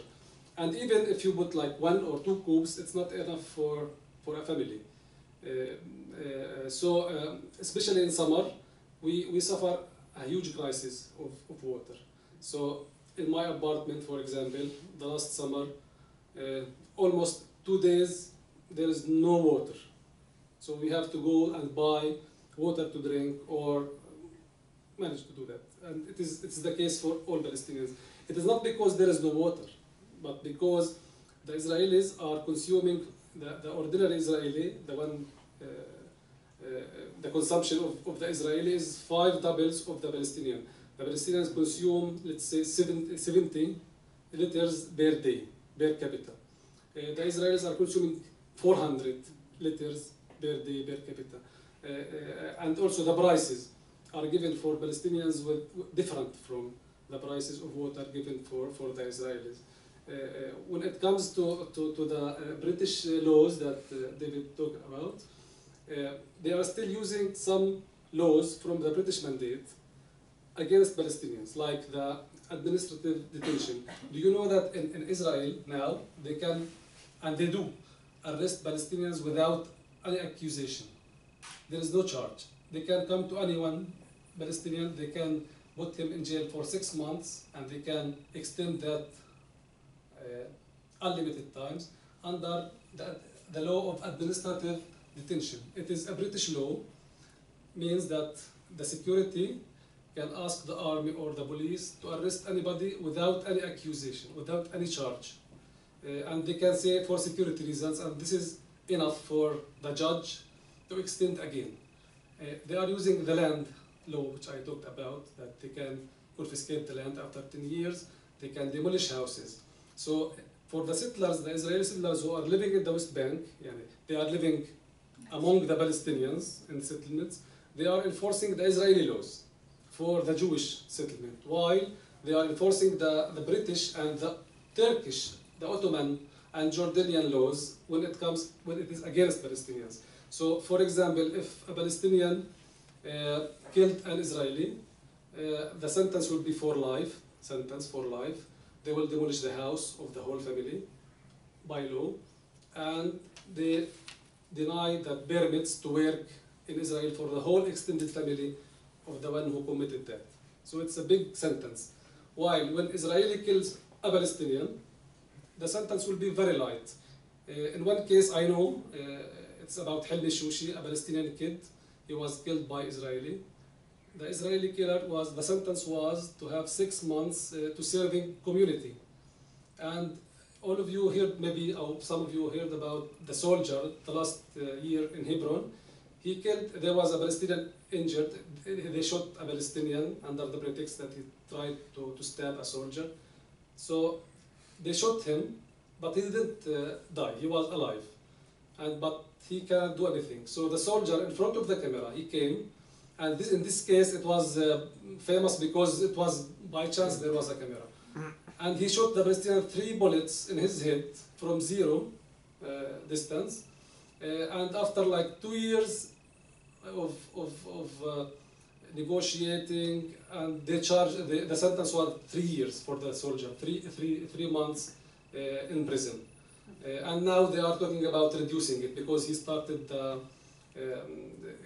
And even if you put like 1 or 2 cubes, it's not enough for a family. Especially in summer, we suffer a huge crisis of water. So in my apartment, for example, the last summer, almost 2 days, there is no water. So we have to go and buy water to drink or manage to do that. And it's the case for all Palestinians. It is not because there is no water, but because the Israelis are consuming, the ordinary Israeli, the one, the consumption of the Israeli is 5 doubles of the Palestinian. The Palestinians consume, let's say, 70 liters per day, per capita. The Israelis are consuming 400 liters per day, per capita. And also the prices are given for Palestinians different from the prices of water given for the Israelis. When it comes to the British laws that David talked about, they are still using some laws from the British mandate against Palestinians, like the administrative detention. Do you know that in Israel now, they can, and they do, arrest Palestinians without any accusation? There is no charge. They can come to anyone, Palestinian, they can put him in jail for 6 months, and they can extend that unlimited times under the law of administrative detention. It is a British law, means that the security can ask the army or the police to arrest anybody without any accusation, without any charge. And they can say for security reasons, and this is enough for the judge to extend again. They are using the land law, which I talked about, that they can confiscate the land after 10 years, they can demolish houses. So for the settlers, the Israeli settlers who are living in the West Bank, they are living among the Palestinians in the settlements, they are enforcing the Israeli laws for the Jewish settlement, while they are enforcing the British and the Turkish, the Ottoman and Jordanian laws when it is against Palestinians. So, for example, if a Palestinian killed an Israeli, the sentence will be for life, They will demolish the house of the whole family by law, and they deny that permits to work in Israel for the whole extended family of the one who committed that. So it's a big sentence. While when Israeli kills a Palestinian, the sentence will be very light. In one case I know, it's about Helmi Shushi, a Palestinian kid. He was killed by Israeli. The Israeli killer the sentence was to have 6 months to serving community. And all of you heard, maybe, or some of you heard about the soldier the last year in Hebron. There was a Palestinian injured. They shot a Palestinian under the pretext that he tried to stab a soldier. So they shot him, but he didn't die. He was alive. But he cannot do anything. So the soldier in front of the camera, he came And this, in this case, it was famous because it was by chance there was a camera. And he shot the Palestinian 3 bullets in his head from 0 distance. And after like 2 years of negotiating, and they charged, the sentence was 3 years for the soldier, three months in prison. And now they are talking about reducing it because he started,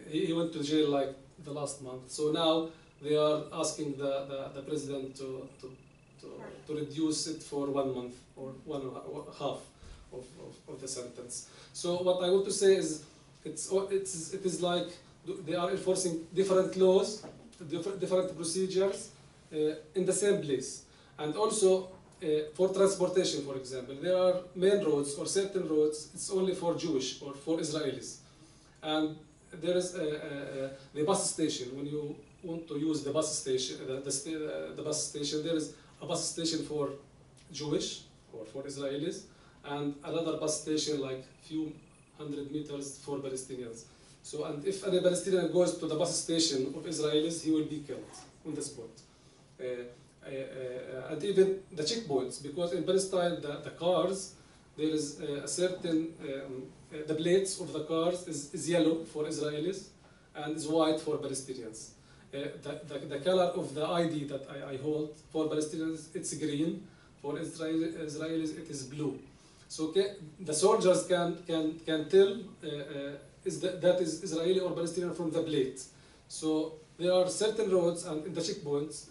he went to jail like the last month. So now they are asking the president to reduce it for 1 month or half of the sentence. So what I want to say is, it is like they are enforcing different laws, different procedures in the same place. And also for transportation, for example, there are main roads or certain roads, it's only for Jewish or for Israelis. And there is the bus station. When you want to use the bus station, the bus station, there is a bus station for Jewish or for Israelis, and another bus station like few hundred meters for Palestinians. So, and if any Palestinian goes to the bus station of Israelis, he will be killed on the spot. And even the checkpoints, because in Palestine the cars, there is a certain, the plates of the cars is yellow for Israelis and is white for Palestinians. The color of the ID that I hold for Palestinians, it's green. For Israelis, it is blue. So the soldiers can tell that is Israeli or Palestinian from the plate. So there are certain roads and in the checkpoints,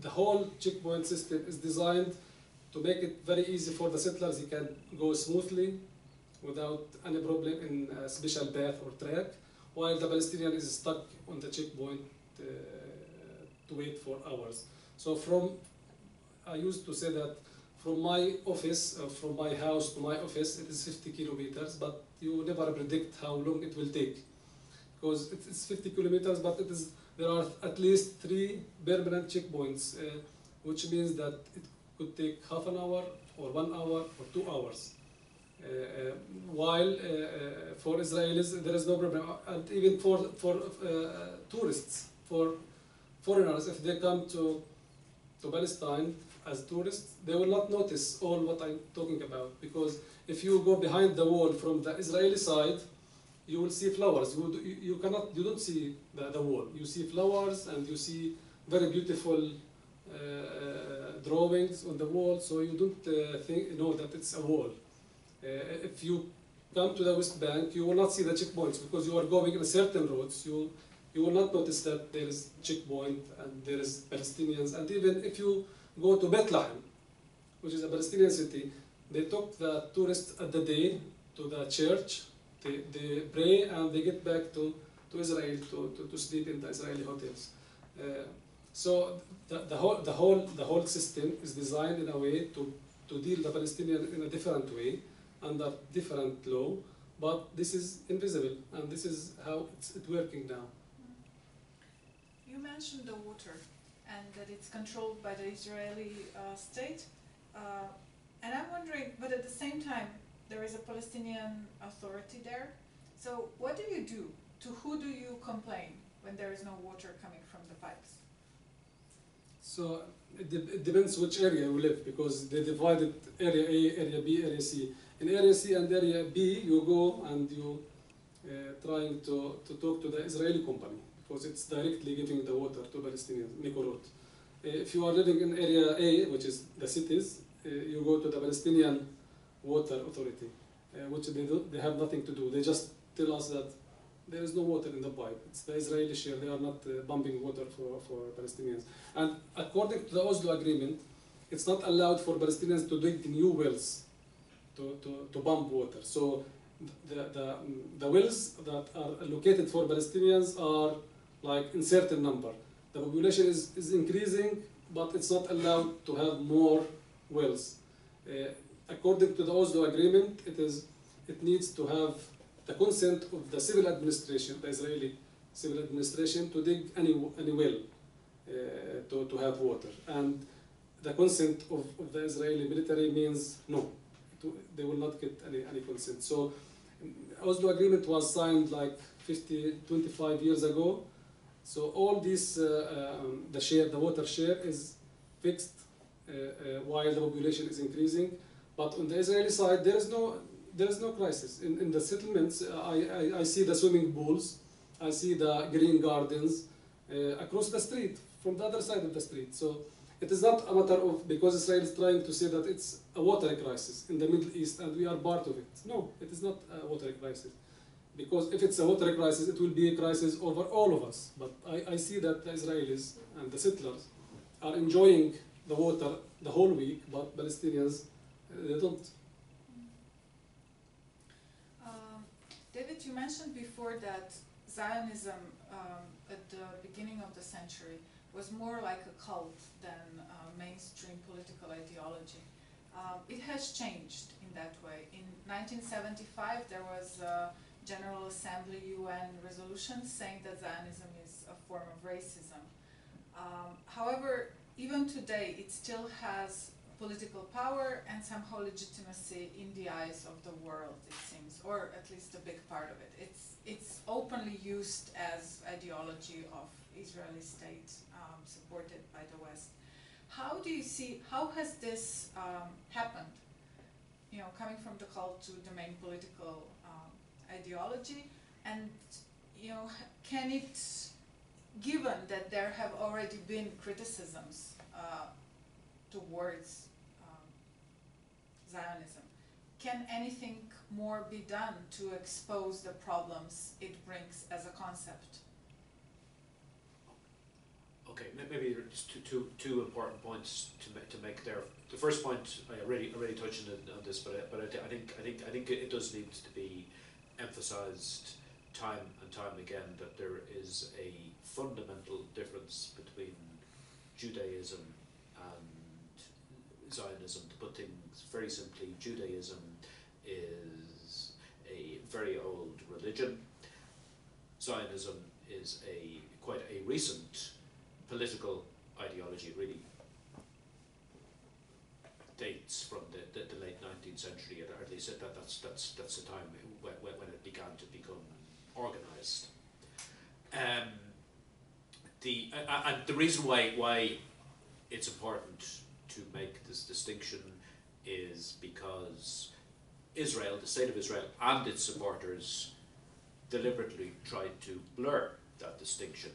the whole checkpoint system is designed to make it very easy for the settlers. He can go smoothly without any problem in a special path or track, while the Palestinian is stuck on the checkpoint to wait for hours. So I used to say that from my office, from my house to my office, it is 50 kilometers, but you never predict how long it will take. Because it's 50 kilometers, but there are at least 3 permanent checkpoints, which means that it could take half an hour, or 1 hour, or 2 hours. While for Israelis, there is no problem. And even for tourists, for foreigners, if they come to Palestine as tourists, they will not notice all what I'm talking about, because if you go behind the wall from the Israeli side, you will see flowers. You don't see the wall. You see flowers and you see very beautiful drawings on the wall, so you don't know that it's a wall. If you come to the West Bank, you will not see the checkpoints because you are going in certain roads. You will not notice that there is checkpoint and there is Palestinians. And even if you go to Bethlehem, which is a Palestinian city, they took the tourists at the day to the church. They pray and they get back to Israel to sleep in the Israeli hotels. So the whole system is designed in a way to deal the Palestinian in a different way under different law, but this is invisible, and this is how it's working now. You mentioned the water and that it's controlled by the Israeli state, and I'm wondering, but at the same time, there is a Palestinian authority there. So what do you do? To who do you complain when there is no water coming from the pipes? So it depends which area you live, because they divided area A, area B, area C. In area C and area B, you go and you trying to talk to the Israeli company, because it's directly giving the water to Palestinians, Mikorot. If you are living in area A, which is the cities, you go to the Palestinian Water Authority, which they have nothing to do. They just tell us that there is no water in the pipe. It's the Israeli share. They are not pumping water for Palestinians. And according to the Oslo Agreement, it's not allowed for Palestinians to dig new wells to pump water. So the wells that are allocated for Palestinians are like in certain number. The population is increasing, but it's not allowed to have more wells. According to the Oslo Agreement, it needs to have the consent of the civil administration, the Israeli civil administration, to dig any well to have water. And the consent of the Israeli military means no, they will not get any consent. So Oslo Agreement was signed like 25 years ago, So all this, the water share is fixed while the population is increasing. But on the Israeli side, there is no crisis. In the settlements, I see the swimming pools, I see the green gardens across the street, from the other side of the street. So it is not a matter of, because Israel is trying to say that it's a water crisis in the Middle East and we are part of it. No, it is not a water crisis. Because if it's a water crisis, it will be a crisis over all of us. But I see that the Israelis and the settlers are enjoying the water the whole week, but Palestinians, they don't. David, you mentioned before that Zionism at the beginning of the century was more like a cult than mainstream political ideology. It has changed in that way. In 1975, there was a General Assembly UN resolution saying that Zionism is a form of racism. However, even today, it still has political power and somehow legitimacy in the eyes of the world, it seems, or at least a big part of it. It's openly used as ideology of Israeli state supported by the West. How do you see, how has this happened? You know, coming from the cult to the main political ideology, and you know, can it, given that there have already been criticisms towards Zionism, can anything more be done to expose the problems it brings as a concept? Okay, maybe there's two important points to make there. The first point, I already touched on this, but I think it does need to be emphasised time and time again that there is a fundamental difference between Judaism and Zionism. To put things very simply, Judaism is a very old religion. Zionism is quite a recent political ideology. It really dates from the late 19th century, or at least that's the time when it began to become organised. And the reason why it's important to make this distinction is because Israel, the state of Israel, and its supporters deliberately tried to blur that distinction.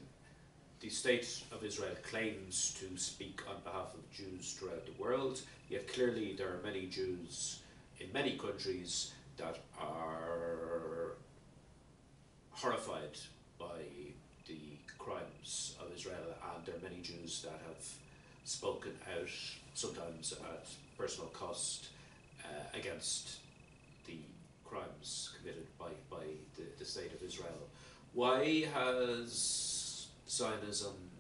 The state of Israel claims to speak on behalf of Jews throughout the world, yet clearly there are many Jews in many countries that are horrified by the crimes of Israel, and there are many Jews that have spoken out, sometimes at personal cost, against the crimes committed by the state of Israel. Why has Zionism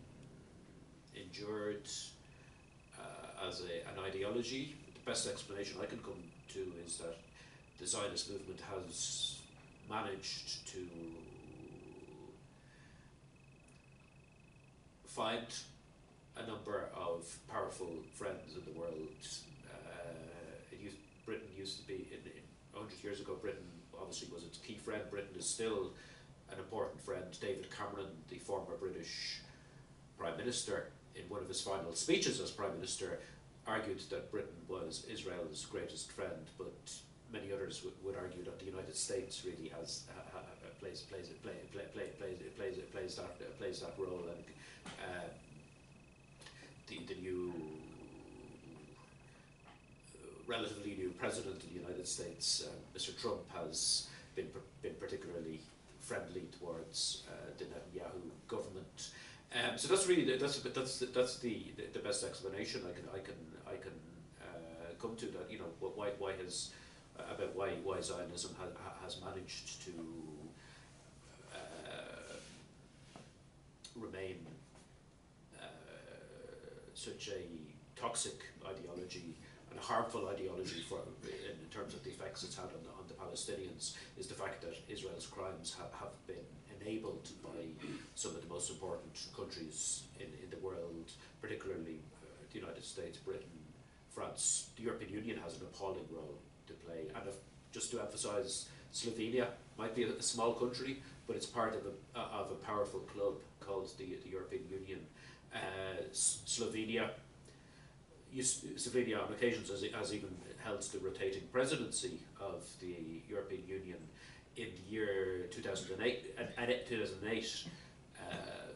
endured as an ideology? The best explanation I can come to is that the Zionist movement has managed to find a number of powerful friends in the world. Britain used to be, 100 years ago, Britain obviously was its key friend. Britain is still an important friend. David Cameron, the former British Prime Minister, in one of his final speeches as Prime Minister, argued that Britain was Israel's greatest friend, but many others would argue that the United States really has plays that role, and the new relatively new president of the United States, Mr. Trump, has been particularly friendly towards the Netanyahu government. So that's really the best explanation I can come to. That, you know, why Zionism has managed to remain such a toxic ideology and a harmful ideology in terms of the effects it's had on the Palestinians, is the fact that Israel's crimes have been enabled by some of the most important countries in the world, particularly the United States, Britain, France. The European Union has an appalling role to play, and just to emphasise, Slovenia might be a small country, but it's part of a powerful club called the European Union. Slovenia on occasions has even held the rotating presidency of the European Union. In the year 2008,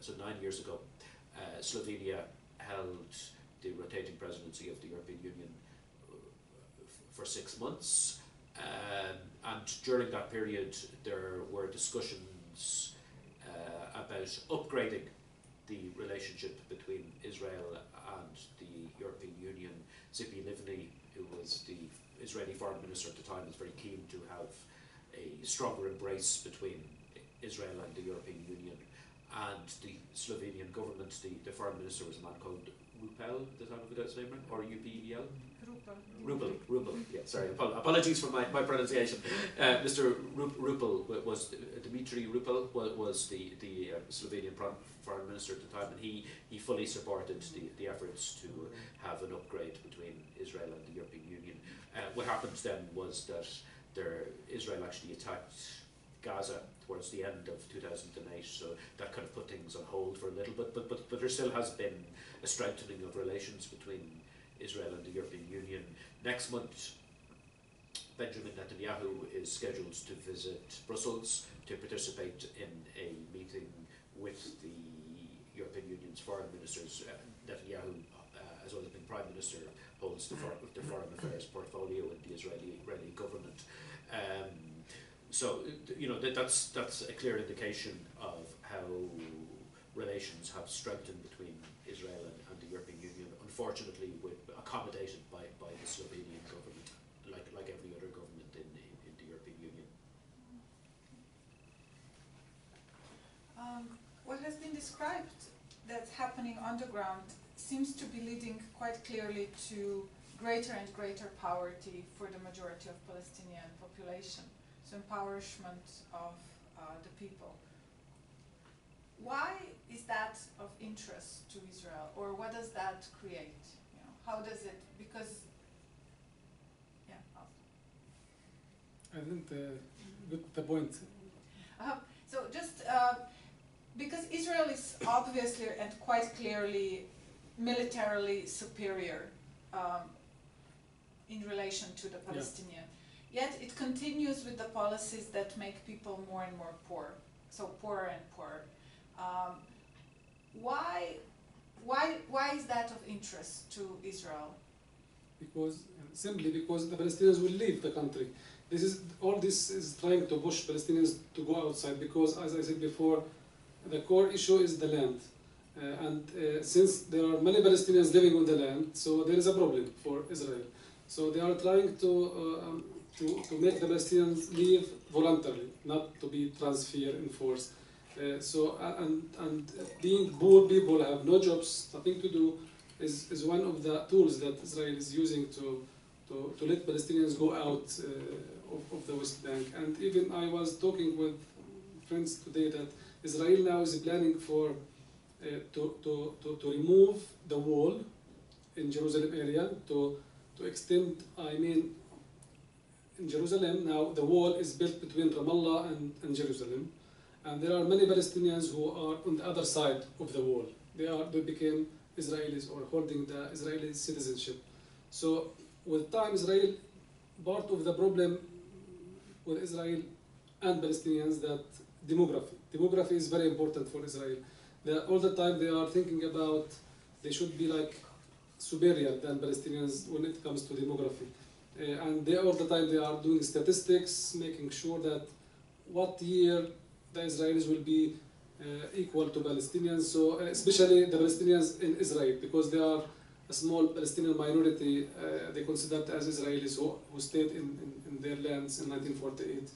so 9 years ago, Slovenia held the rotating presidency of the European Union for 6 months. And during that period, there were discussions about upgrading the relationship between Israel and the European Union. Tzipi Livni, who was the Israeli foreign minister at the time, was very keen to have a stronger embrace between Israel and the European Union. And the Slovenian government, the foreign minister was a man called Rupel, does that have his name right? Or UPEL? Rupel, yeah, sorry, apologies for my pronunciation. Mr. Rupel was, Dmitry Rupel was the Slovenian foreign minister at the time, and he fully supported the efforts to have an upgrade between Israel and the European Union. What happened then was that Israel actually attacked Gaza towards the end of 2008, so that kind of put things on hold for a little bit, but there still has been a strengthening of relations between Israel and the European Union. Next month, Benjamin Netanyahu is scheduled to visit Brussels to participate in a meeting with the European Union's foreign ministers. Netanyahu, as well as being Prime Minister, holds the foreign affairs portfolio in the Israeli government. So, you know, that's a clear indication of how relations have strengthened between Israel and the European Union, unfortunately accommodated by the Slovenian government, like every other government in the European Union. What has been described that's happening on the ground seems to be leading quite clearly to greater and greater poverty for the majority of Palestinian population. So empowerment of the people. Why is that of interest to Israel, or what does that create? You know, how does it? Because, yeah. I think the point. So just because Israel is obviously and quite clearly militarily superior in relation to the Palestinian. Yet it continues with the policies that make people more and more poor, so poorer and poorer. Why is that of interest to Israel? Simply because the Palestinians will leave the country. All this is trying to push Palestinians to go outside, because, as I said before, the core issue is the land. Since there are many Palestinians living on the land, so there is a problem for Israel. So they are trying to make the Palestinians leave voluntarily, not to be transferred in force. Being poor people have no jobs, nothing to do, is one of the tools that Israel is using to let Palestinians go out of the West Bank. And even I was talking with friends today that Israel now is planning for to remove the wall in Jerusalem area, to extend, in Jerusalem now the wall is built between Ramallah and Jerusalem, and there are many Palestinians who are on the other side of the wall. They became Israelis or holding the Israeli citizenship. So with time, Israel, part of the problem with Israel and Palestinians, that demography is very important for Israel. All the time they are thinking about they should be like superior than Palestinians when it comes to demography. And all the time they are doing statistics, making sure that what year the Israelis will be equal to Palestinians. So especially the Palestinians in Israel, because they are a small Palestinian minority, they considered as Israelis who stayed in their lands in 1948.